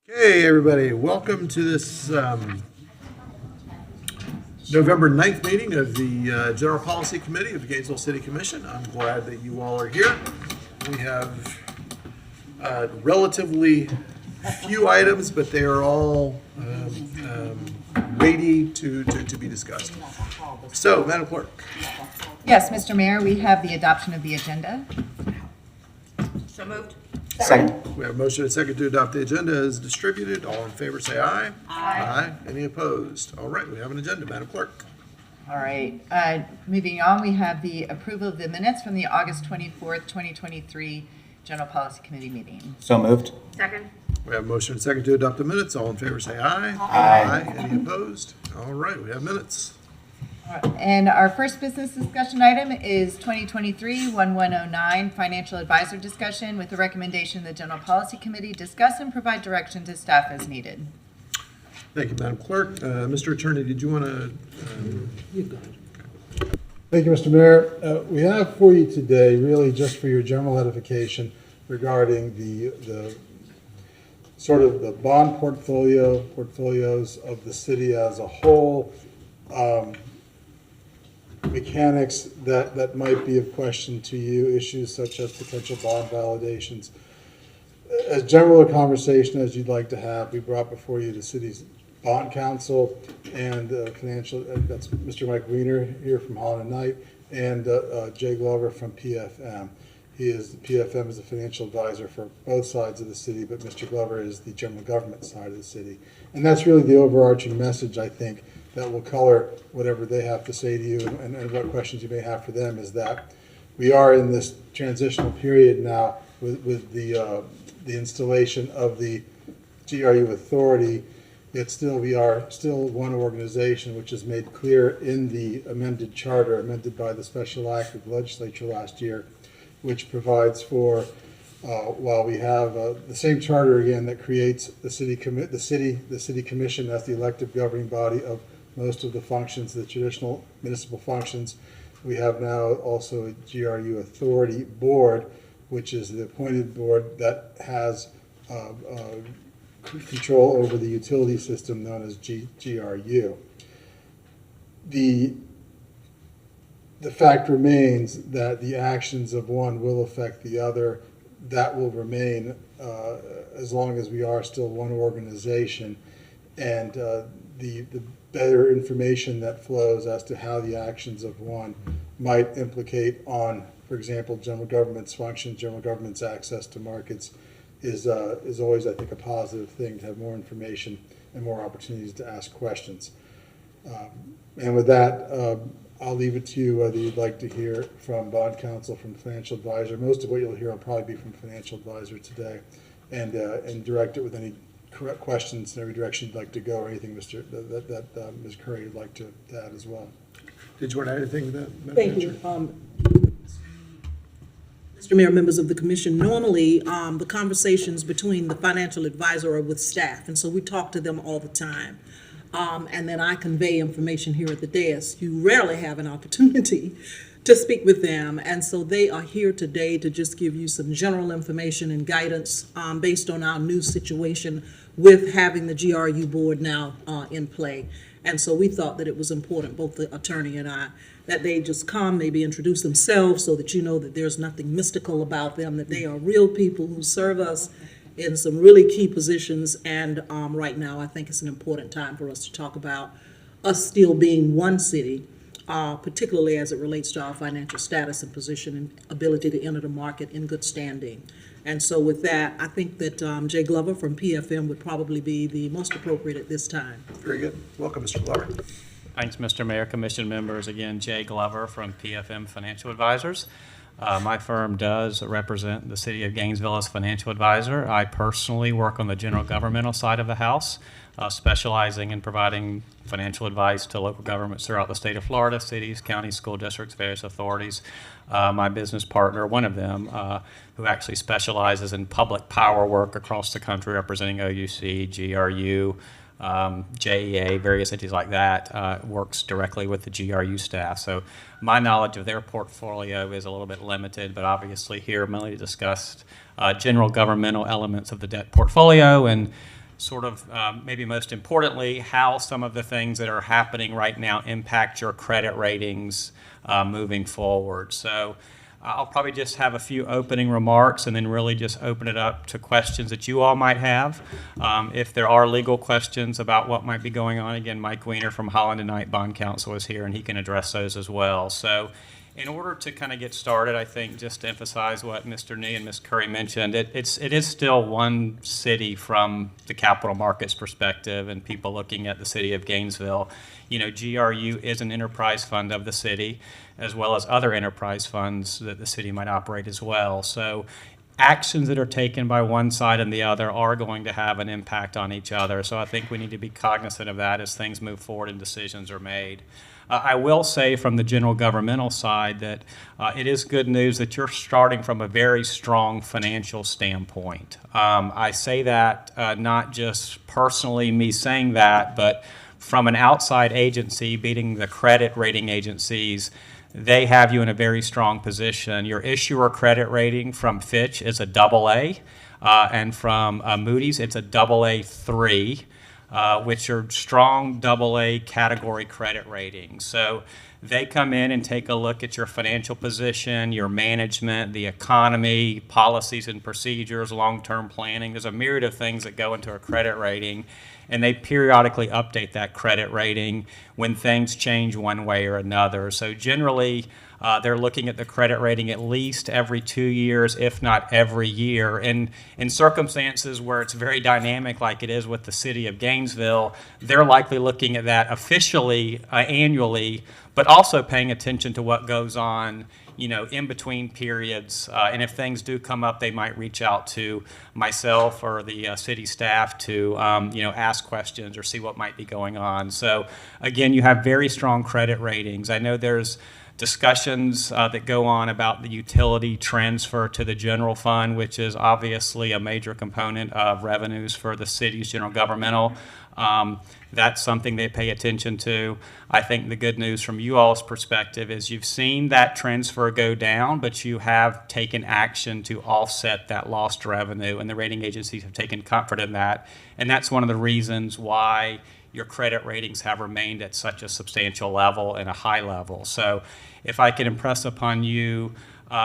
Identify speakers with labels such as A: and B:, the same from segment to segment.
A: Hey everybody, welcome to this November 9th meeting of the General Policy Committee of the Gainesville City Commission. I'm glad that you all are here. We have relatively few items, but they are all weighty to be discussed. So, Madam Clerk.
B: Yes, Mr. Mayor, we have the adoption of the agenda.
C: So moved.
D: Second.
A: We have a motion and a second to adopt the agenda as distributed. All in favor say aye. Aye. Any opposed? All right, we have an agenda, Madam Clerk.
B: All right, moving on, we have the approval of the minutes from the August 24th, 2023 General Policy Committee meeting.
D: So moved.
C: Second.
A: We have a motion and a second to adopt the minutes. All in favor say aye.
D: Aye.
A: Any opposed? All right, we have minutes.
B: All right, and our first business discussion item is 2023-1109 Financial Advisor Discussion with the recommendation the General Policy Committee discuss and provide direction to staff as needed.
A: Thank you, Madam Clerk. Mr. Attorney, did you want to?
E: Thank you, Mr. Mayor. We have for you today, really just for your general edification, regarding the sort of the bond portfolios of the city as a whole, mechanics that might be of question to you, issues such as potential bond validations. As general a conversation as you'd like to have, we brought before you the city's bond counsel and that's Mr. Mike Wiener here from Holland & Knight, and Jay Glover from PFM. PFM is a financial advisor for both sides of the city, but Mr. Glover is the general government side of the city. And that's really the overarching message, I think, that will color whatever they have to say to you and what questions you may have for them, is that we are in this transitional period now with the installation of the GRU authority. Yet still, we are still one organization, which is made clear in the amended charter, amended by the special act of the legislature last year, which provides for, while we have the same charter again that creates the city commission as the elective governing body of most of the functions, the traditional municipal functions. We have now also a GRU authority board, which is the appointed board that has control over the utility system known as GRU. The fact remains that the actions of one will affect the other. That will remain as long as we are still one organization, and the better information that flows as to how the actions of one might implicate on, for example, general government's functions, general government's access to markets, is always, I think, a positive thing to have more information and more opportunities to ask questions. And with that, I'll leave it to you whether you'd like to hear from bond counsel, from financial advisor. Most of what you'll hear will probably be from financial advisor today, and direct it with any correct questions in every direction you'd like to go, or anything that Ms. Curry would like to add as well.
A: Did you want to add anything to that?
F: Thank you. Mr. Mayor, members of the commission, normally the conversations between the financial advisor are with staff, and so we talk to them all the time. And then I convey information here at the desk. You rarely have an opportunity to speak with them, and so they are here today to just give you some general information and guidance based on our new situation with having the GRU board now in play. And so we thought that it was important, both the attorney and I, that they just come, maybe introduce themselves so that you know that there's nothing mystical about them, that they are real people who serve us in some really key positions. And right now, I think it's an important time for us to talk about us still being one city, particularly as it relates to our financial status and position and ability to enter the market in good standing. And so with that, I think that Jay Glover from PFM would probably be the most appropriate at this time.
A: Very good. Welcome, Mr. Glover.
G: Thanks, Mr. Mayor, Commission members. Again, Jay Glover from PFM Financial Advisors. My firm does represent the city of Gainesville as financial advisor. I personally work on the general governmental side of the house, specializing in providing financial advice to local governments throughout the state of Florida, cities, counties, school districts, various authorities. My business partner, one of them, who actually specializes in public power work across the country, representing OUC, GRU, JEA, various entities like that, works directly with the GRU staff. So my knowledge of their portfolio is a little bit limited, but obviously here Melanie discussed general governmental elements of the debt portfolio, and sort of maybe most importantly, how some of the things that are happening right now impact your credit ratings moving forward. So I'll probably just have a few opening remarks and then really just open it up to questions that you all might have. If there are legal questions about what might be going on, again, Mike Weiner from Holland and Knight Bond Counsel is here and he can address those as well. So in order to kind of get started, I think just to emphasize what Mr. Nee and Ms. Curry mentioned, it is still one city from the capital markets perspective and people looking at the city of Gainesville. You know, GRU is an enterprise fund of the city, as well as other enterprise funds that the city might operate as well. So actions that are taken by one side and the other are going to have an impact on each other. So I think we need to be cognizant of that as things move forward and decisions are made. I will say from the general governmental side that it is good news that you're starting from a very strong financial standpoint. I say that not just personally me saying that, but from an outside agency, being the credit rating agencies, they have you in a very strong position. Your issuer credit rating from Fitch is a AA, and from Moody's it's a AA3. Which are strong AA category credit ratings. So they come in and take a look at your financial position, your management, the economy, policies and procedures, long-term planning. There's a myriad of things that go into a credit rating, and they periodically update that credit rating when things change one way or another. So generally, they're looking at the credit rating at least every 2 years, if not every year. And in circumstances where it's very dynamic, like it is with the city of Gainesville, they're likely looking at that officially annually, but also paying attention to what goes on, you know, in between periods. And if things do come up, they might reach out to myself or the city staff to, you know, ask questions or see what might be going on. So again, you have very strong credit ratings. I know there's discussions that go on about the utility transfer to the general fund, which is obviously a major component of revenues for the city's general governmental. That's something they pay attention to. I think the good news from you all's perspective is you've seen that transfer go down, but you have taken action to offset that lost revenue, and the rating agencies have taken comfort in that. And that's one of the reasons why your credit ratings have remained at such a substantial level and a high level. So if I can impress upon you,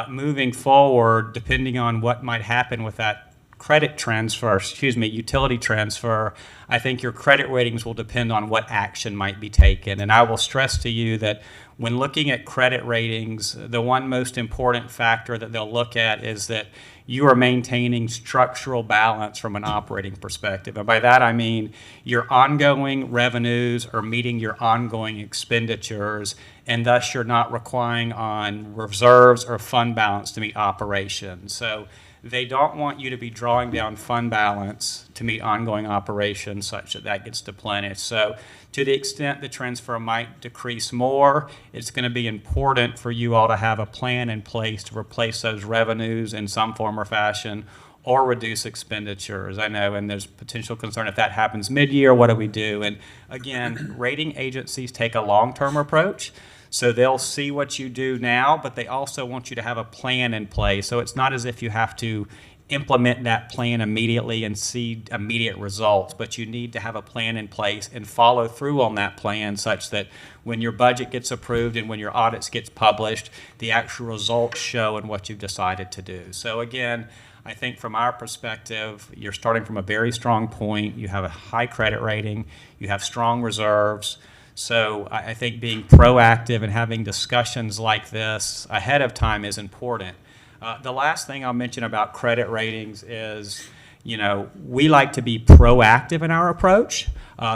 G: moving forward, depending on what might happen with that utility transfer, I think your credit ratings will depend on what action might be taken. And I will stress to you that when looking at credit ratings, the one most important factor that they'll look at is that you are maintaining structural balance from an operating perspective. And by that I mean your ongoing revenues are meeting your ongoing expenditures, and thus you're not relying on reserves or fund balance to meet operations. So they don't want you to be drawing down fund balance to meet ongoing operations such that that gets deplenished. So to the extent the transfer might decrease more, it's going to be important for you all to have a plan in place to replace those revenues in some form or fashion or reduce expenditures. I know, and there's potential concern if that happens mid-year, what do we do? And again, rating agencies take a long-term approach. So they'll see what you do now, but they also want you to have a plan in place. So it's not as if you have to implement that plan immediately and see immediate results, but you need to have a plan in place and follow through on that plan such that when your budget gets approved and when your audits gets published, the actual results show in what you've decided to do. So again, I think from our perspective, you're starting from a very strong point. You have a high credit rating. You have strong reserves. So I think being proactive and having discussions like this ahead of time is important. The last thing I'll mention about credit ratings is, you know, we like to be proactive in our approach.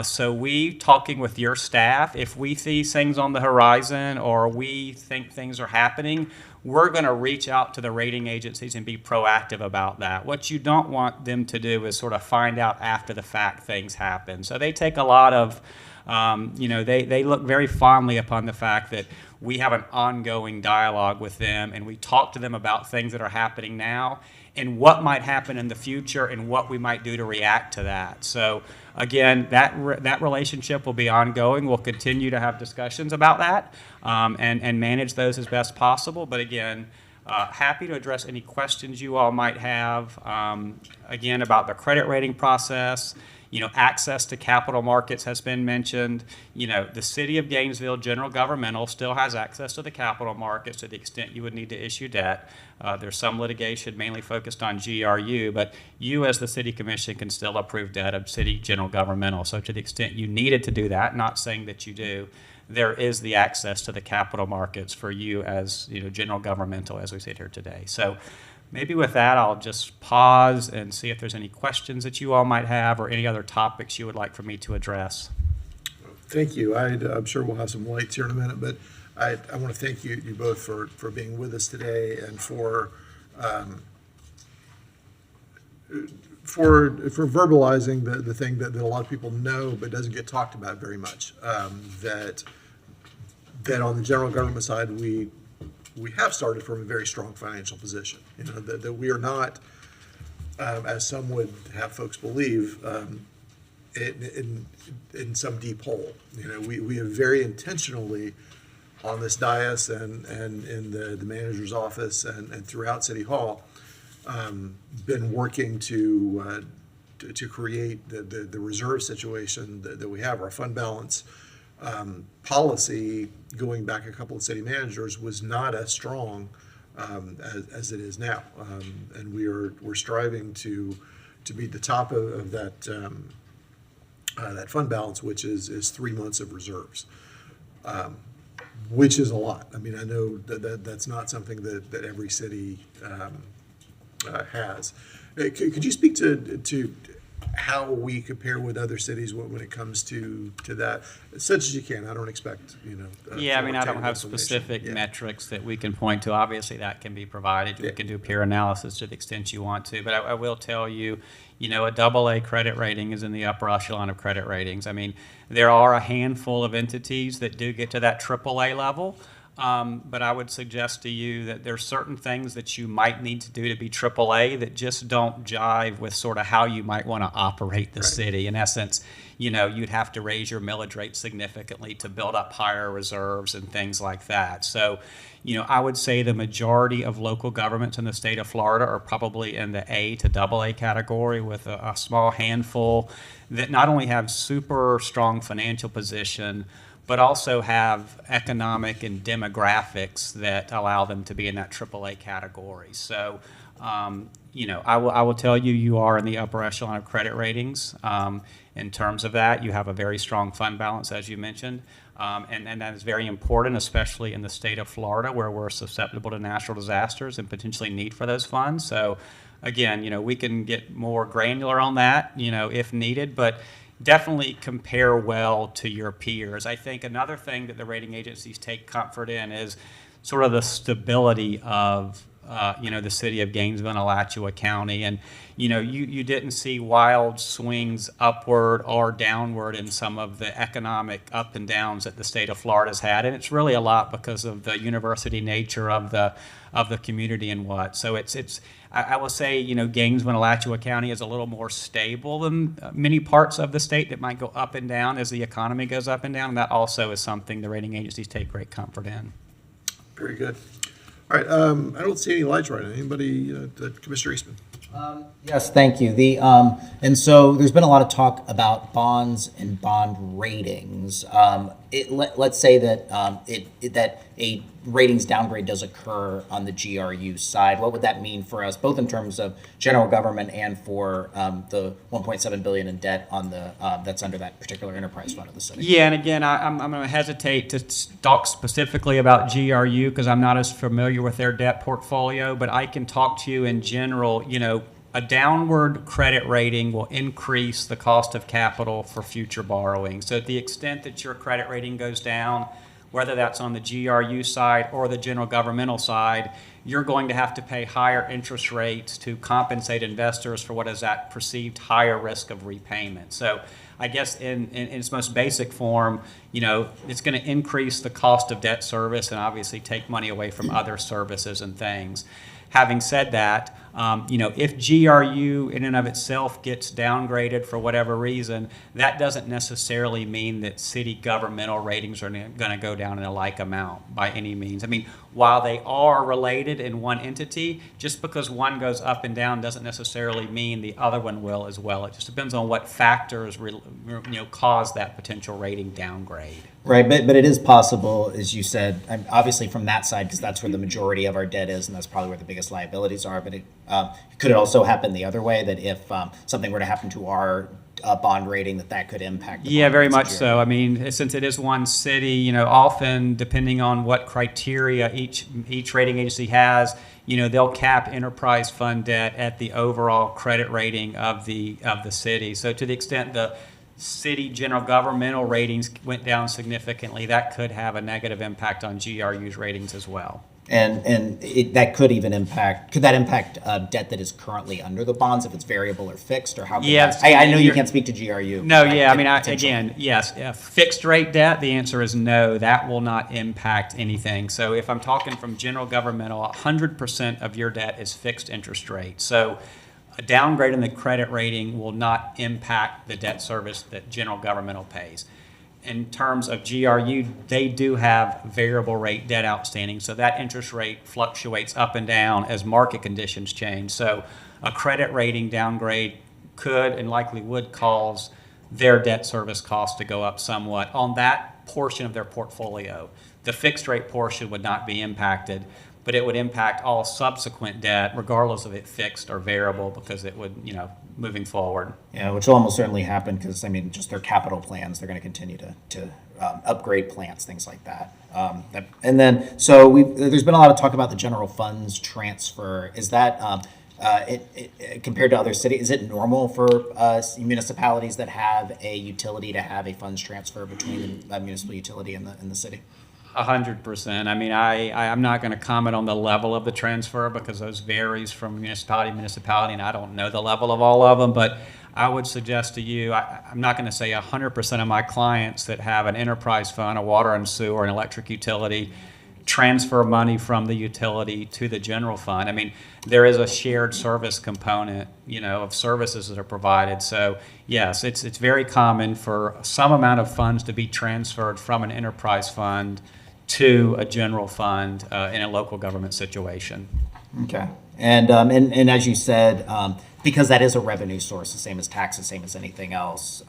G: So we, talking with your staff, if we see things on the horizon or we think things are happening, we're going to reach out to the rating agencies and be proactive about that. What you don't want them to do is sort of find out after the fact things happen. So they take a lot of they look very fondly upon the fact that we have an ongoing dialogue with them and we talk to them about things that are happening now and what might happen in the future and what we might do to react to that. So again, that relationship will be ongoing. We'll continue to have discussions about that and manage those as best possible. But again, happy to address any questions you all might have, again, about the credit rating process. Access to capital markets has been mentioned. The city of Gainesville, general governmental, still has access to the capital markets to the extent you would need to issue debt. There's some litigation mainly focused on GRU, but you as the city commission can still approve debt of city general governmental. So to the extent you needed to do that, not saying that you do, there is the access to the capital markets for you as general governmental as we sit here today. So maybe with that, I'll just pause and see if there's any questions that you all might have or any other topics you would like for me to address.
A: Thank you. I'm sure we'll have some lights here in a minute, but I want to thank you both for being with us today and for verbalizing the thing that a lot of people know but doesn't get talked about very much. That on the general government side, we have started from a very strong financial position. That we are not, as some would have folks believe, in some deep hole. We have very intentionally on this dais and in the manager's office and throughout City Hall been working to create the reserve situation that we have. Our fund balance policy going back a couple of city managers was not as strong as it is now, and we're striving to be the top of that fund balance, which is 3 months of reserves, which is a lot. I mean, I know that's not something that every city has. Could you speak to how we compare with other cities when it comes to that, as such as you can? I don't expect
G: Yeah, I mean, I don't have
A: information.
G: specific
A: Yeah.
G: metrics that we can point to. Obviously, that can be provided. We can do peer analysis to the extent you want to. But I will tell you, a AA credit rating is in the upper echelon of credit ratings. I mean, there are a handful of entities that do get to that AAA level. But I would suggest to you that there's certain things that you might need to do to be AAA that just don't jive with sort of how you might want to operate the city. In essence, you'd have to raise your millage rate significantly to build up higher reserves and things like that. So, I would say the majority of local governments in the state of Florida are probably in the A to AA category, with a small handful that not only have super strong financial position, but also have economic and demographics that allow them to be in that AAA category. So, I will tell you, you are in the upper echelon of credit ratings. In terms of that, you have a very strong fund balance, as you mentioned, and that is very important, especially in the state of Florida, where we're susceptible to natural disasters and potentially need for those funds. So, again, we can get more granular on that, if needed, but definitely compare well to your peers. I think another thing that the rating agencies take comfort in is sort of the stability of the city of Gainesville and Alachua County. And, you didn't see wild swings upward or downward in some of the economic up and downs that the state of Florida's had. And it's really a lot because of the university nature of the community and what. So I will say, Gainesville and Alachua County is a little more stable than many parts of the state that might go up and down as the economy goes up and down. And that also is something the rating agencies take great comfort in.
A: Very good. All right. I don't see any lights right now. Anybody? Commissioner Eastman.
D: Yes, thank you. And so there's been a lot of talk about bonds and bond ratings. Let's say that that a ratings downgrade does occur on the GRU side. What would that mean for us, both in terms of general government and for the $1.7 billion in debt on that's under that particular enterprise fund of the city?
G: Yeah, and again, I'm going to hesitate to talk specifically about GRU because I'm not as familiar with their debt portfolio, but I can talk to you in general. A downward credit rating will increase the cost of capital for future borrowing. So to the extent that your credit rating goes down, whether that's on the GRU side or the general governmental side, you're going to have to pay higher interest rates to compensate investors for what is that perceived higher risk of repayment. So I guess in its most basic form, it's going to increase the cost of debt service and obviously take money away from other services and things. Having said that, if GRU in and of itself gets downgraded for whatever reason, that doesn't necessarily mean that city governmental ratings are going to go down in a like amount by any means. I mean, while they are related in one entity, just because one goes up and down doesn't necessarily mean the other one will as well. It just depends on what factors cause that potential rating downgrade.
D: Right, but it is possible, as you said, obviously from that side, because that's where the majority of our debt is, and that's probably where the biggest liabilities are. But could it also happen the other way, that if something were to happen to our bond rating, that could impact?
G: Yeah, very much so. I mean, since it is one city, often depending on what criteria each rating agency has, they'll cap enterprise fund debt at the overall credit rating of the city. So to the extent the city general governmental ratings went down significantly, that could have a negative impact on GRU's ratings as well.
D: And that could even impact, could that impact debt that is currently under the bonds, if it's variable or fixed, or how?
G: Yes.
D: I know you can't speak to GRU.
G: No, yeah, I mean, again, yes, fixed rate debt, the answer is no, that will not impact anything. So if I'm talking from general governmental, 100% of your debt is fixed interest rate. So a downgrade in the credit rating will not impact the debt service that general governmental pays. In terms of GRU, they do have variable rate debt outstanding, so that interest rate fluctuates up and down as market conditions change. So a credit rating downgrade could and likely would cause their debt service costs to go up somewhat on that portion of their portfolio. The fixed rate portion would not be impacted, but it would impact all subsequent debt, regardless of it fixed or variable, because it would, moving forward.
D: Yeah, which will almost certainly happen, because, just their capital plans, they're going to continue to upgrade plants, things like that. And then, so there's been a lot of talk about the general funds transfer. Is that, compared to other cities, is it normal for municipalities that have a utility to have a funds transfer between the municipal utility and the city?
G: 100%. I mean, I'm not going to comment on the level of the transfer, because those varies from municipality to municipality, and I don't know the level of all of them. But I would suggest to you, I'm not going to say 100% of my clients that have an enterprise fund, a water and sewer, an electric utility, transfer money from the utility to the general fund. I mean, there is a shared service component, of services that are provided. So yes, it's very common for some amount of funds to be transferred from an enterprise fund to a general fund in a local government situation.
D: Okay. And as you said, because that is a revenue source, the same as taxes, same as anything else,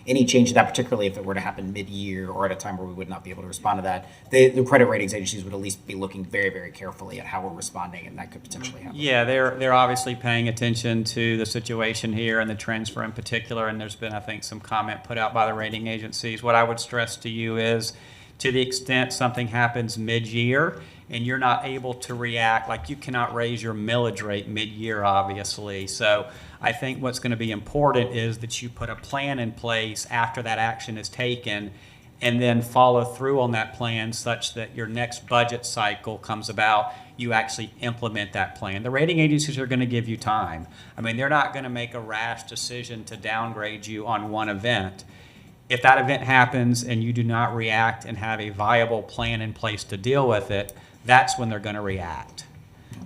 D: any change to that, particularly if it were to happen mid-year or at a time where we would not be able to respond to that, the credit ratings agencies would at least be looking very, very carefully at how we're responding, and that could potentially happen.
G: Yeah, they're obviously paying attention to the situation here and the transfer in particular, and there's been, I think, some comment put out by the rating agencies. What I would stress to you is, to the extent something happens mid-year and you're not able to react, like you cannot raise your millage rate mid-year, obviously. So I think what's going to be important is that you put a plan in place after that action is taken, and then follow through on that plan such that your next budget cycle comes about, you actually implement that plan. The rating agencies are going to give you time. I mean, they're not going to make a rash decision to downgrade you on one event. If that event happens and you do not react and have a viable plan in place to deal with it, that's when they're going to react.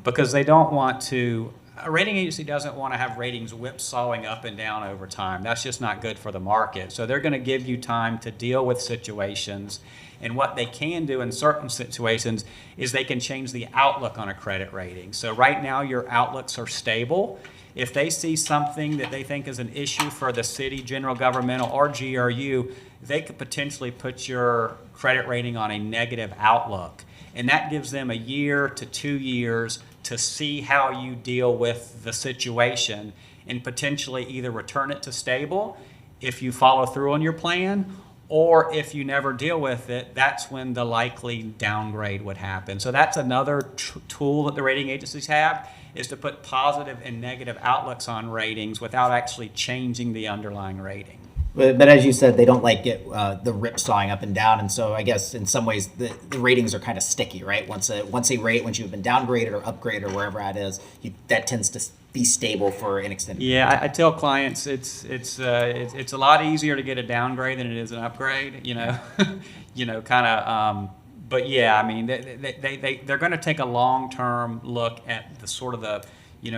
G: Because they don't want to, a rating agency doesn't want to have ratings whipsawing up and down over time. That's just not good for the market. So they're going to give you time to deal with situations. And what they can do in certain situations is they can change the outlook on a credit rating. So right now your outlooks are stable. If they see something that they think is an issue for the city, general governmental, or GRU, they could potentially put your credit rating on a negative outlook. And that gives them a year to 2 years to see how you deal with the situation and potentially either return it to stable if you follow through on your plan, or if you never deal with it, that's when the likely downgrade would happen. So that's another tool that the rating agencies have, is to put positive and negative outlooks on ratings without actually changing the underlying rating.
D: But as you said, they don't like get the rip-sawing up and down, and so I guess in some ways the ratings are kind of sticky, right? Once you've been downgraded or upgraded or wherever that is, that tends to be stable for an extended.
G: Yeah, I tell clients it's a lot easier to get a downgrade than it is an upgrade. Kind of. But yeah, I mean, they're going to take a long-term look at the sort of the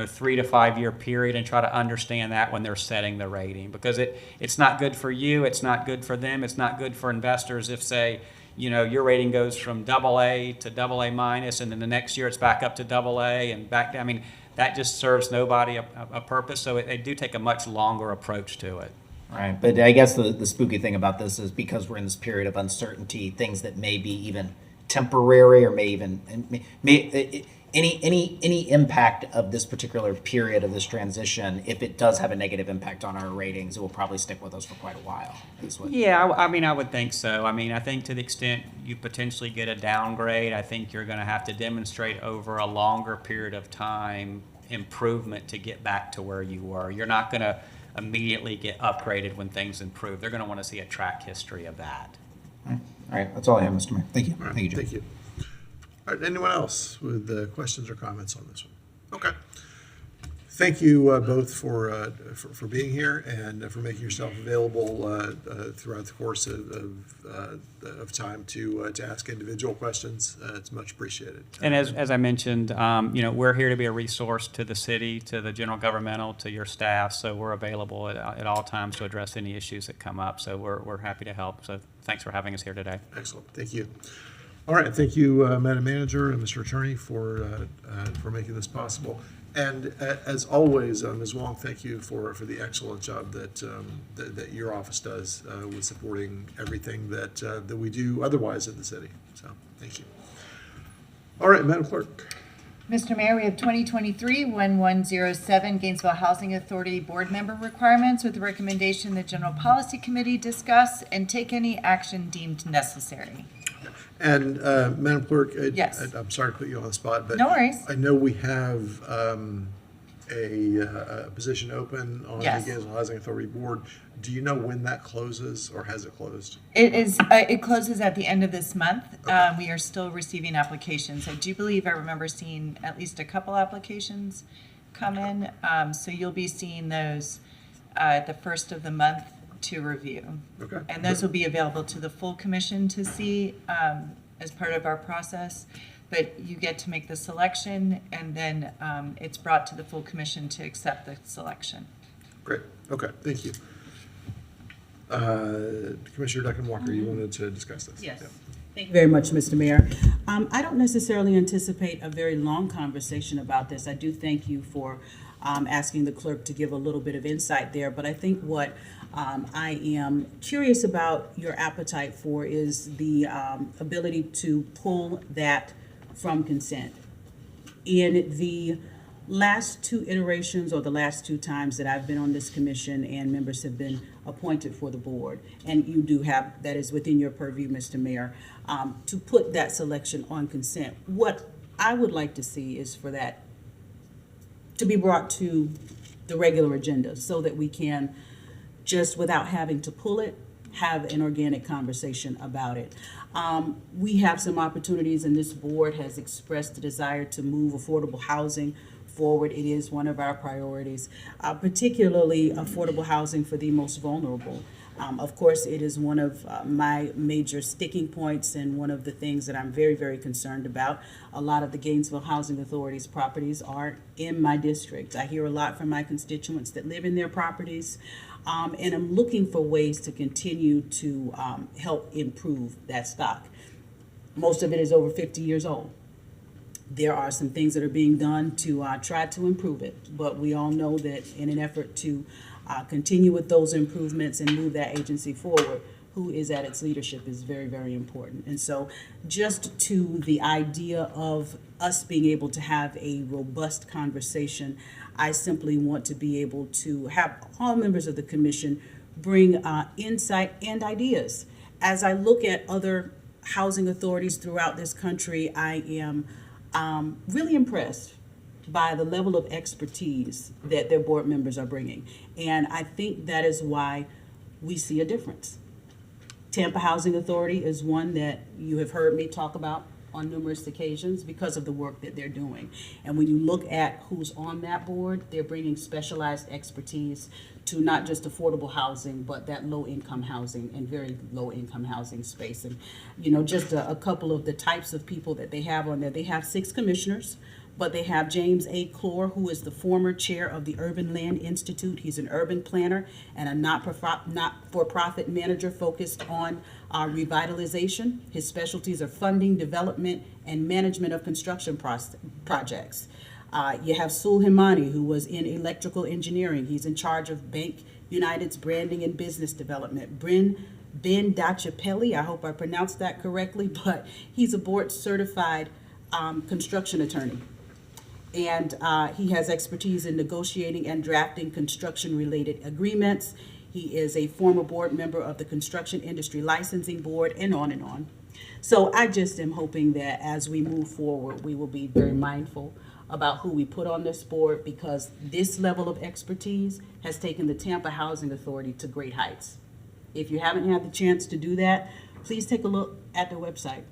G: 3 to 5 year period and try to understand that when they're setting the rating, because it's not good for you, it's not good for them, it's not good for investors if, say, your rating goes from AA to AA minus, and then the next year it's back up to AA and back down. I mean, that just serves nobody a purpose. So they do take a much longer approach to it.
D: Right, but I guess the spooky thing about this is because we're in this period of uncertainty, things that may be even temporary or may even any impact of this particular period of this transition, if it does have a negative impact on our ratings, it will probably stick with us for quite a while.
G: Yeah, I mean, I would think so. I mean, I think to the extent you potentially get a downgrade, I think you're going to have to demonstrate over a longer period of time improvement to get back to where you were. You're not going to immediately get upgraded when things improve. They're going to want to see a track history of that.
D: All right, that's all I have, Mr. Mayor. Thank you.
A: All right,
D: Thank you, Jim.
A: thank you. All right, anyone else with questions or comments on this one? Okay. Thank you both for being here and for making yourself available throughout the course of time to ask individual questions. It's much appreciated.
G: And as I mentioned, we're here to be a resource to the city, to the general governmental, to your staff. So we're available at all times to address any issues that come up. So we're happy to help. So thanks for having us here today.
A: Excellent. Thank you. All right. Thank you, Madam Manager and Mr. Attorney, for making this possible. And as always, Ms. Wong, thank you for the excellent job that your office does with supporting everything that we do otherwise in the city. So thank you. All right, Madam Clerk.
B: Mr. Mayor, we have 2023-1107 Gainesville Housing Authority Board Member Requirements with the recommendation the General Policy Committee discuss and take any action deemed necessary.
A: And Madam Clerk,
B: Yes.
A: I'm sorry to put you on the spot, but
B: No worries.
A: I know we have a position open on
B: Yes.
A: the Gainesville Housing Authority Board. Do you know when that closes, or has it closed?
B: It closes at the end of this month. We are still receiving applications. I do believe I remember seeing at least a couple applications come in. So you'll be seeing those at the first of the month to review.
A: Okay.
B: And those will be available to the full commission to see as part of our process. But you get to make the selection, and then it's brought to the full commission to accept the selection.
A: Great. Okay. Thank you. Commissioner Duncan Walker, you wanted to discuss this?
H: Yes.
A: Yeah.
H: Thank you very much, Mr. Mayor. I don't necessarily anticipate a very long conversation about this. I do thank you for asking the clerk to give a little bit of insight there, but I think what I am curious about your appetite for is the ability to pull that from consent. In the last two iterations, or the last two times that I've been on this commission and members have been appointed for the board, and you do have, that is within your purview, Mr. Mayor, to put that selection on consent. What I would like to see is for that to be brought to the regular agenda so that we can, just without having to pull it, have an organic conversation about it. We have some opportunities, and this board has expressed the desire to move affordable housing forward. It is one of our priorities, particularly affordable housing for the most vulnerable. Of course, it is one of my major sticking points and one of the things that I'm very, very concerned about. A lot of the Gainesville Housing Authority's properties are in my district. I hear a lot from my constituents that live in their properties, and I'm looking for ways to continue to help improve that stock. Most of it is over 50 years old. There are some things that are being done to try to improve it, but we all know that in an effort to continue with those improvements and move that agency forward, who is at its leadership is very, very important. And so just to the idea of us being able to have a robust conversation, I simply want to be able to have all members of the commission bring insight and ideas. As I look at other housing authorities throughout this country, I am really impressed by the level of expertise that their board members are bringing. And I think that is why we see a difference. Tampa Housing Authority is one that you have heard me talk about on numerous occasions because of the work that they're doing. And when you look at who's on that board, they're bringing specialized expertise to not just affordable housing, but that low-income housing and very low-income housing space. And, you know, just a couple of the types of people that they have on there. They have 6 commissioners, but they have James A. Clore, who is the former chair of the Urban Land Institute. He's an urban planner and a not-for-profit manager focused on revitalization. His specialties are funding, development, and management of construction projects. You have Sul Himani, who was in electrical engineering. He's in charge of Bank United's branding and business development. Ben Dachapelli, I hope I pronounced that correctly, but he's a board-certified construction attorney. And he has expertise in negotiating and drafting construction-related agreements. He is a former board member of the Construction Industry Licensing Board, and on and on. So I just am hoping that as we move forward, we will be very mindful about who we put on this board, because this level of expertise has taken the Tampa Housing Authority to great heights. If you haven't had the chance to do that, please take a look at their website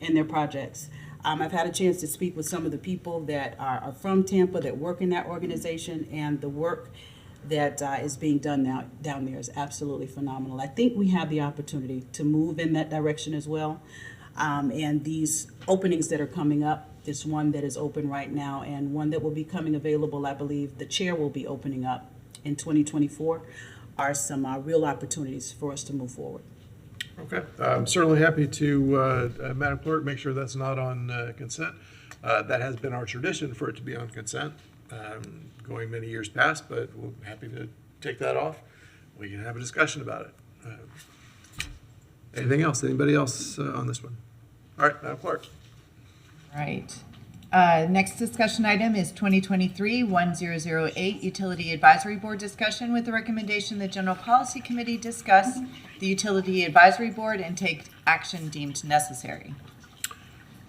H: and their projects. I've had a chance to speak with some of the people that are from Tampa that work in that organization, and the work that is being done now down there is absolutely phenomenal. I think we have the opportunity to move in that direction as well. And these openings that are coming up, this one that is open right now and one that will be coming available, I believe the chair will be opening up in 2024, are some real opportunities for us to move forward.
A: Okay, I'm certainly happy to, Madam Clerk, make sure that's not on consent. That has been our tradition for it to be on consent, going many years past, but we're happy to take that off. We can have a discussion about it. Anything else? Anybody else on this one? All right, Madam Clerk.
B: Right. Next discussion item is 2023-1008 Utility Advisory Board discussion with the recommendation the General Policy Committee discuss the Utility Advisory Board and take action deemed necessary.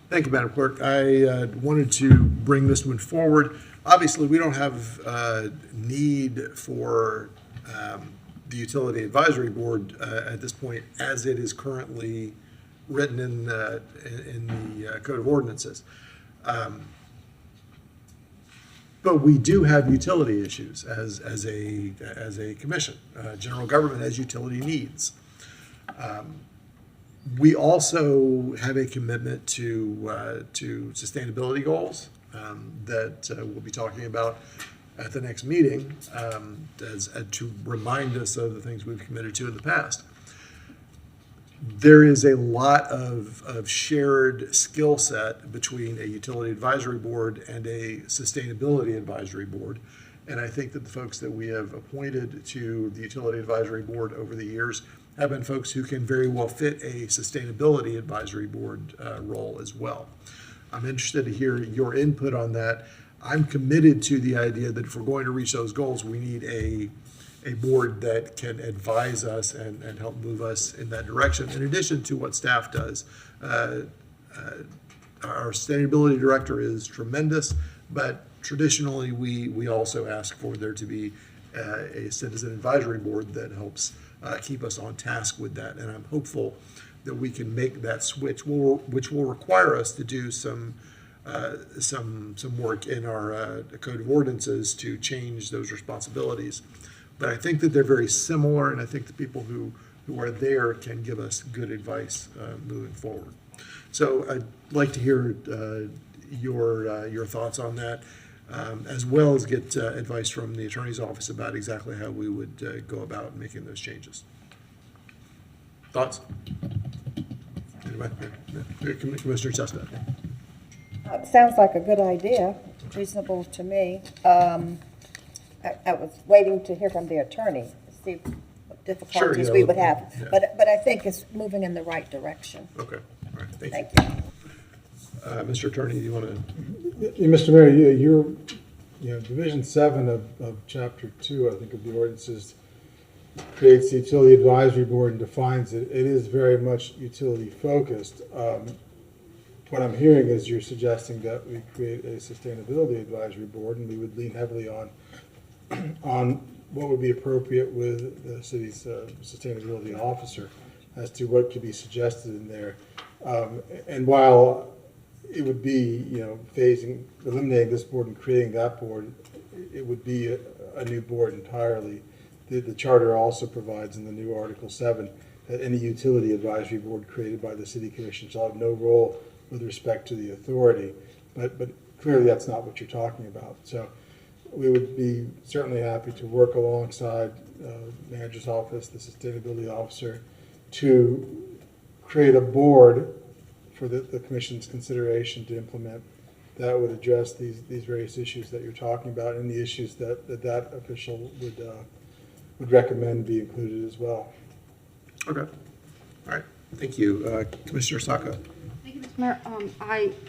A: Thank you, Madam Clerk. I wanted to bring this one forward. Obviously, we don't have need for the Utility Advisory Board at this point as it is currently written in the Code of Ordinances. But we do have utility issues as a commission. General government has utility needs. We also have a commitment to sustainability goals that we'll be talking about at the next meeting to remind us of the things we've committed to in the past. There is a lot of shared skill set between a utility advisory board and a sustainability advisory board. And I think that the folks that we have appointed to the utility advisory board over the years have been folks who can very well fit a sustainability advisory board role as well. I'm interested to hear your input on that. I'm committed to the idea that if we're going to reach those goals, we need a board that can advise us and help move us in that direction, in addition to what staff does. Our sustainability director is tremendous, but traditionally we also ask for there to be a citizen advisory board that helps keep us on task with that. And I'm hopeful that we can make that switch, which will require us to do some work in our Code of Ordinances to change those responsibilities. But I think that they're very similar, and I think the people who are there can give us good advice moving forward. So I'd like to hear your thoughts on that, as well as get advice from the Attorney's Office about exactly how we would go about making those changes. Thoughts? Commissioner Chestnut.
C: Sounds like a good idea, reasonable to me. I was waiting to hear from the attorney, to see what difficulties we would have.
A: Yeah.
C: But I think it's moving in the right direction.
A: Okay, all right, thank
C: Thank
A: you.
C: you.
A: Mr. Attorney, do you want to?
E: Mr. Mayor, you're Division 7 of Chapter 2, I think, of the ordinances creates the Utility Advisory Board and defines it. It is very much utility focused. What I'm hearing is you're suggesting that we create a Sustainability Advisory Board, and we would lean heavily on what would be appropriate with the city's sustainability officer as to what could be suggested in there. And while it would be, eliminating this board and creating that board, it would be a new board entirely. The charter also provides in the new Article 7 that any utility advisory board created by the city commission shall have no role with respect to the authority. But clearly that's not what you're talking about. So we would be certainly happy to work alongside manager's office, the sustainability officer, to create a board for the commission's consideration to implement that would address these various issues that you're talking about and the issues that official would recommend be included as well.
A: Okay. All right. Thank you. Commissioner Sacco.
I: Thank you, Mr.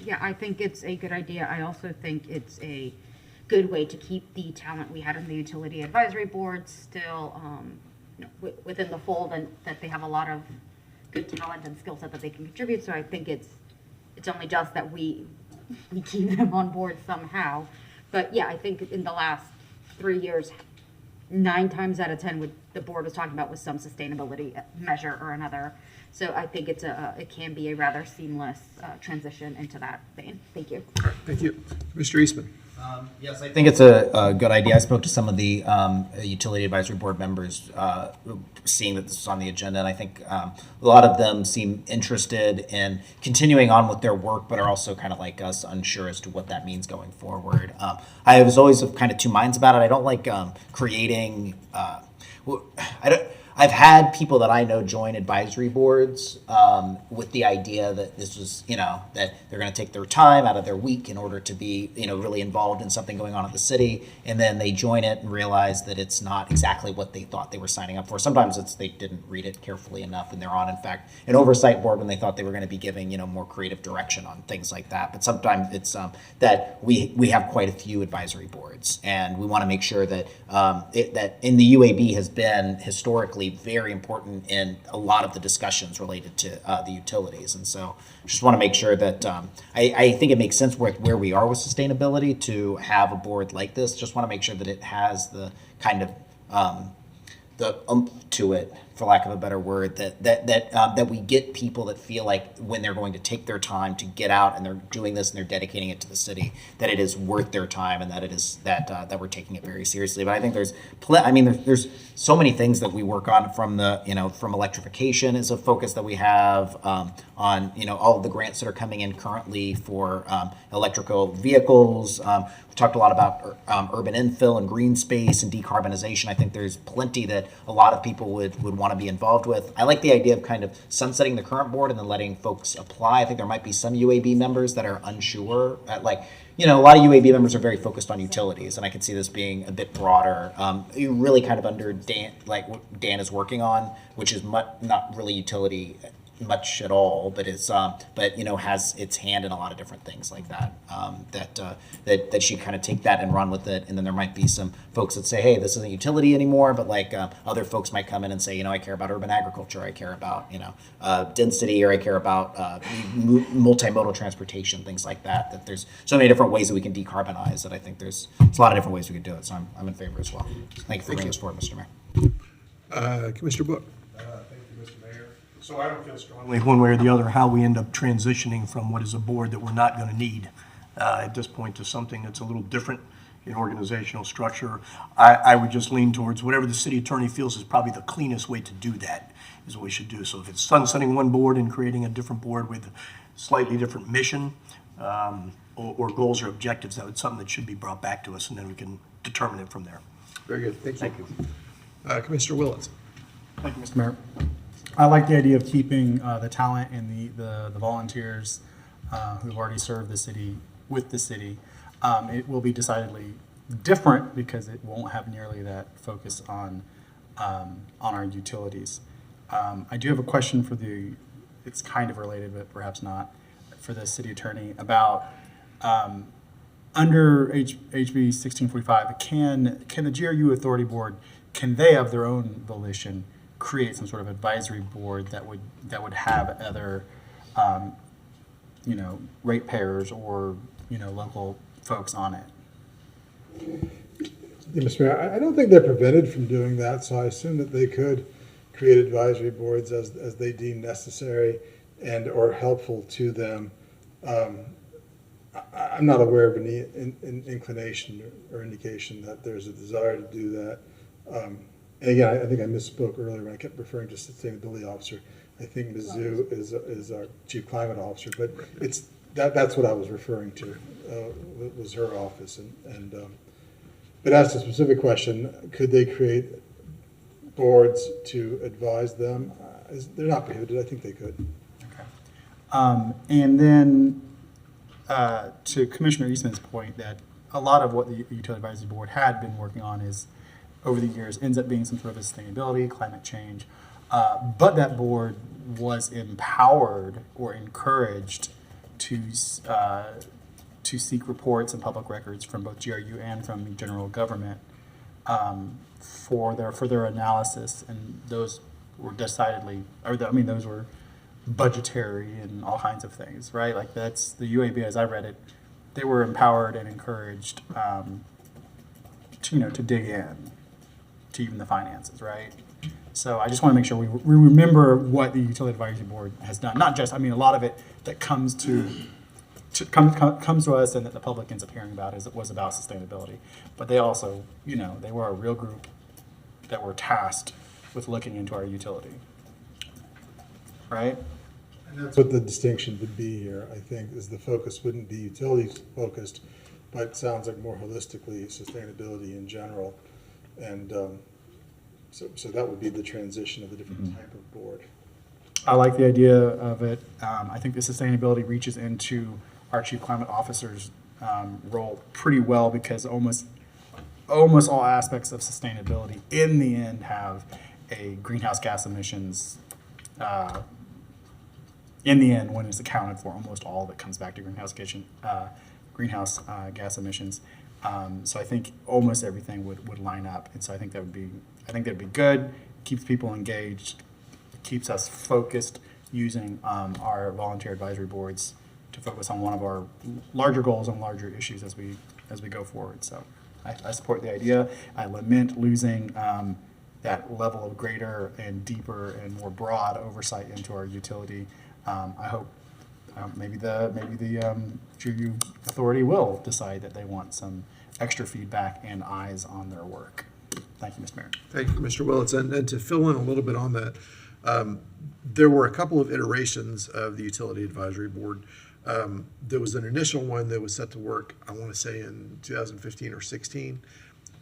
I: Mayor. I think it's a good idea. I also think it's a good way to keep the talent we had in the utility advisory board still within the fold, and that they have a lot of good talent and skill set that they can contribute. So I think it's only just that we keep them on board somehow. But yeah, I think in the last 3 years, 9 times out of 10, the board was talking about was some sustainability measure or another. So I think it can be a rather seamless transition into that vein. Thank you.
A: All right. Thank you. Mr. Eastman.
D: Yes, I think it's a good idea. I spoke to some of the utility advisory board members, seeing that this was on the agenda, and I think a lot of them seem interested in continuing on with their work, but are also kind of like us, unsure as to what that means going forward. I was always of kind of two minds about it. I don't like creating. I've had people that I know join advisory boards with the idea that this was, that they're going to take their time out of their week in order to be, really involved in something going on at the city. And then they join it and realize that it's not exactly what they thought they were signing up for. Sometimes it's they didn't read it carefully enough and they're on, in fact, an oversight board when they thought they were going to be giving, more creative direction on things like that. But sometimes it's that we have quite a few advisory boards, and we want to make sure that that in the UAB has been historically very important in a lot of the discussions related to the utilities. And so just want to make sure that I think it makes sense where we are with sustainability to have a board like this. Just want to make sure that it has the kind of the to it, for lack of a better word, that we get people that feel like when they're going to take their time to get out and they're doing this and they're dedicating it to the city, that it is worth their time and that it is that we're taking it very seriously. But I think there's so many things that we work on from from electrification is a focus that we have on all of the grants that are coming in currently for electrical vehicles. We talked a lot about urban infill and green space and decarbonization. I think there's plenty that a lot of people would want to be involved with. I like the idea of kind of sunsetting the current board and then letting folks apply. I think there might be some UAB members that are unsure. A lot of UAB members are very focused on utilities, and I could see this being a bit broader. Really kind of under Dan, like what Dan is working on, which is not really utility much at all, but it's has its hand in a lot of different things like that. That she kind of take that and run with it, and then there might be some folks that say, hey, this isn't utility anymore, but other folks might come in and say, I care about urban agriculture, I care about density, or I care about multimodal transportation, things like that. That there's so many different ways that we can decarbonize that I think there's a lot of different ways we could do it. So I'm in favor as well. Thank you for bringing this forward, Mr. Mayor.
A: Commissioner Book.
J: So I don't feel strongly one way or the other how we end up transitioning from what is a board that we're not going to need at this point to something that's a little different in organizational structure. I would just lean towards whatever the city attorney feels is probably the cleanest way to do that is what we should do. So if it's sunsetting one board and creating a different board with a slightly different mission or goals or objectives, that was something that should be brought back to us, and then we can determine it from there.
A: Very good. Thank you. Commissioner Willits.
K: Thank you, Mr. Mayor. I like the idea of keeping the talent and the volunteers who've already served the city with the city. It will be decidedly different because it won't have nearly that focus on our utilities. I do have a question for it's kind of related, but perhaps not, for the city attorney about under HB 1645, can the GRU Authority Board, can they of their own volition create some sort of advisory board that would have other ratepayers or local folks on it?
E: Yeah, Mr. Mayor, I don't think they're prevented from doing that, so I assume that they could create advisory boards as they deem necessary and or helpful to them. I'm not aware of any inclination or indication that there's a desire to do that. And again, I think I misspoke earlier when I kept referring to sustainability officer. I think Ms. Zhu is our chief climate officer, but that's what I was referring to, was her office. But as to the specific question, could they create boards to advise them? They're not prohibited. I think they could.
K: And then to Commissioner Eastman's point, that a lot of what the Utility Advisory Board had been working on is, over the years, ends up being some sort of sustainability, climate change. But that board was empowered or encouraged to seek reports and public records from both GRU and from general government for their analysis, and those were decidedly, those were budgetary and all kinds of things, right? Like that's the UAB, as I read it, they were empowered and encouraged to dig in to even the finances, right? So I just want to make sure we remember what the Utility Advisory Board has done. Not just, a lot of it that comes to us and that the public ends up hearing about was about sustainability. But they also, they were a real group that were tasked with looking into our utility, right?
E: And that's what the distinction would be here, I think, is the focus wouldn't be utility focused, but it sounds like more holistically sustainability in general. And so that would be the transition of the different type of board.
K: I like the idea of it. I think the sustainability reaches into our chief climate officer's role pretty well, because almost all aspects of sustainability in the end have a greenhouse gas emissions. In the end, when it's accounted for, almost all of it comes back to greenhouse gas emissions. So I think almost everything would line up, and so I think that'd be good. Keeps people engaged, keeps us focused, using our volunteer advisory boards to focus on one of our larger goals and larger issues as we go forward. So I support the idea. I lament losing that level of greater and deeper and more broad oversight into our utility. I hope maybe the GU authority will decide that they want some extra feedback and eyes on their work. Thank you, Mr. Mayor.
A: Thank you, Mr. Willits. And to fill in a little bit on that, there were a couple of iterations of the Utility Advisory Board. There was an initial one that was set to work, I want to say in 2015 or 16,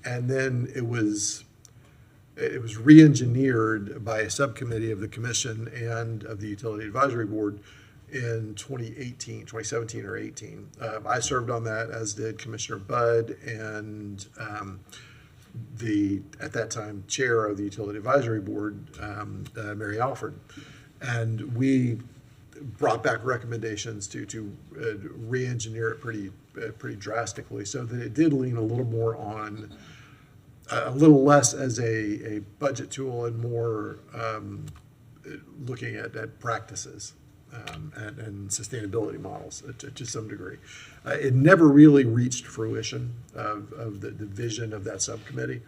A: and then it was re-engineered by a subcommittee of the Commission and of the Utility Advisory Board in 2017 or 18. I served on that, as did Commissioner Budd and the, at that time, chair of the Utility Advisory Board, Mary Alford. And we brought back recommendations to re-engineer it pretty drastically, so that it did lean a little more on, a little less as a budget tool and more looking at practices and sustainability models to some degree. It never really reached fruition of the vision of that subcommittee,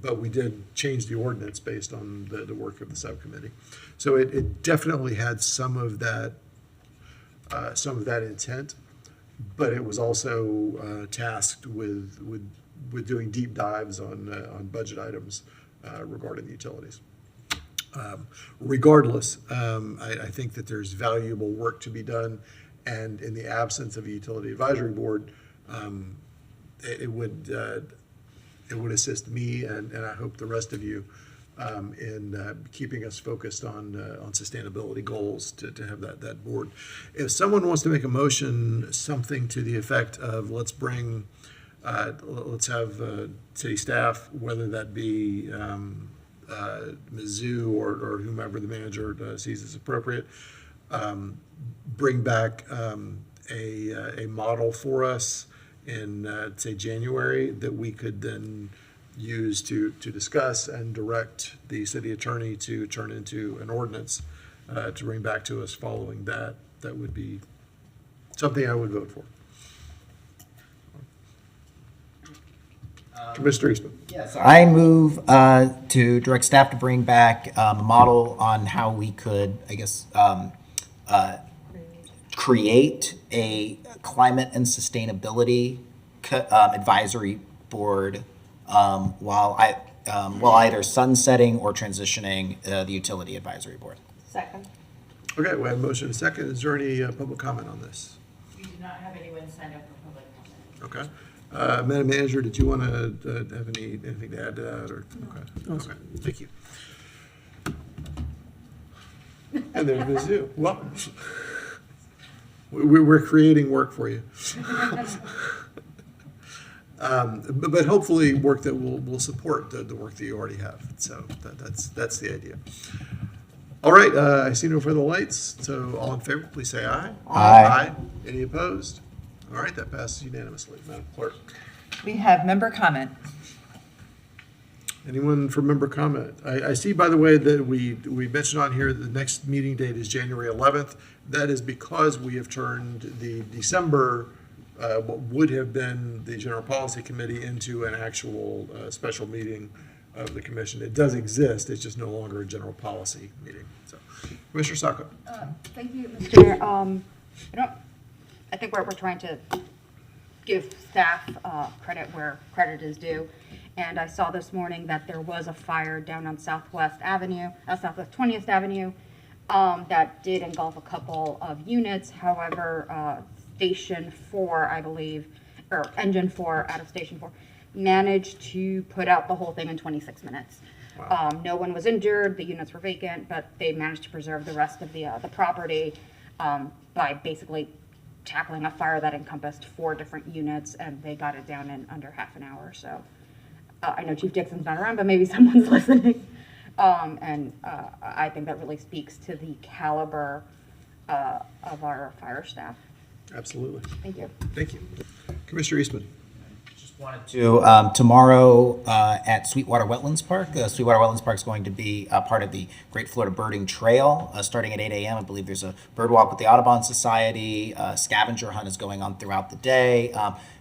A: but we did change the ordinance based on the work of the subcommittee. So it definitely had some of that intent, but it was also tasked with doing deep dives on budget items regarding the utilities. Regardless, I think that there's valuable work to be done, and in the absence of a utility advisory board, it would assist me and I hope the rest of you in keeping us focused on sustainability goals to have that board. If someone wants to make a motion, something to the effect of let's have city staff, whether that be Mizzou or whomever the manager sees as appropriate, bring back a model for us in say January that we could then use to discuss and direct the city attorney to turn into an ordinance to bring back to us following that. That would be something I would vote for. Commissioner Eastman.
D: Yes, I move to direct staff to bring back a model on how we could, I guess, create a climate and sustainability advisory board while either sunsetting or transitioning the utility advisory board.
C: Second.
A: Okay, we have a motion and a second. Is there any public comment on this?
H: We do not have anyone signed up for public comment.
A: Okay. Madam Manager, did you want to have anything to add to that? Or okay, thank you. And there's Ms. Zhu. Welcome. We're creating work for you. But hopefully work that will support the work that you already have. So that's the idea. All right, I see no further lights. So all in favor, please say aye.
D: Aye.
A: Any opposed? All right, that passes unanimously. Madam Clerk.
B: We have member comment.
A: Anyone for member comment? I see, by the way, that we mentioned on here that the next meeting date is January 11th. That is because we have turned the December, what would have been the General Policy Committee, into an actual special meeting of the commission. It does exist, it's just no longer a general policy meeting. So, Commissioner Sacco.
I: Thank you, Mr. Mayor. I think we're trying to give staff credit where credit is due. And I saw this morning that there was a fire down on Southwest 20th Avenue, that did engulf a couple of units. However, Station 4, I believe, or Engine 4 out of Station 4, managed to put out the whole thing in 26 minutes. Wow. No one was injured, the units were vacant, but they managed to preserve the rest of the property by basically tackling a fire that encompassed 4 different units, and they got it down in under half an hour. So I know Chief Dixon's not around, but maybe someone's listening. I think that really speaks to the caliber of our fire staff.
A: Absolutely.
I: Thank you.
A: Thank you. Commissioner Eastman.
D: Wanted to, tomorrow at Sweetwater Wetlands Park. Sweetwater Wetlands Park is going to be part of the Great Florida Birding Trail starting at 8 a.m. I believe there's a bird walk with the Audubon Society. Scavenger hunt is going on throughout the day.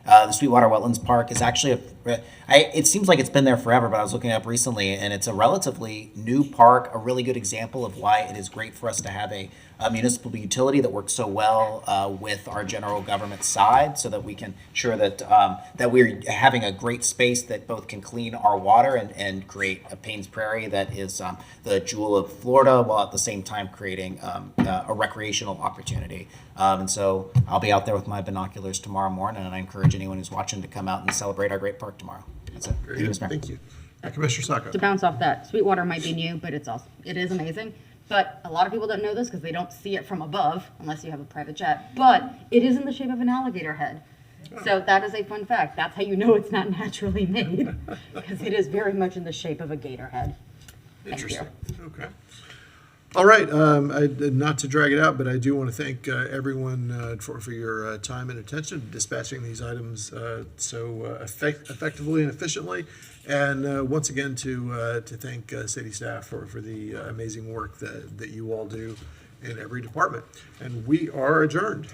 D: The Sweetwater Wetlands Park is actually, it seems like it's been there forever, but I was looking it up recently, and it's a relatively new park, a really good example of why it is great for us to have a municipal utility that works so well with our general government side, so that we can ensure that that we're having a great space that both can clean our water and create a Paynes Prairie that is the jewel of Florida, while at the same time creating a recreational opportunity. And so I'll be out there with my binoculars tomorrow morning, and I encourage anyone who's watching to come out and celebrate our great park tomorrow. That's it.
A: Very good. Thank you. Commissioner Sacco.
I: To bounce off that, Sweetwater might be new, but it is amazing. But a lot of people don't know this because they don't see it from above, unless you have a private jet. But it is in the shape of an alligator head. So that is a fun fact. That's how you know it's not naturally made, because it is very much in the shape of a gator head.
A: Interesting. Okay. All right. Not to drag it out, but I do want to thank everyone for your time and attention dispatching these items so effectively and efficiently. And once again, to thank city staff for the amazing work that you all do in every department. And we are adjourned.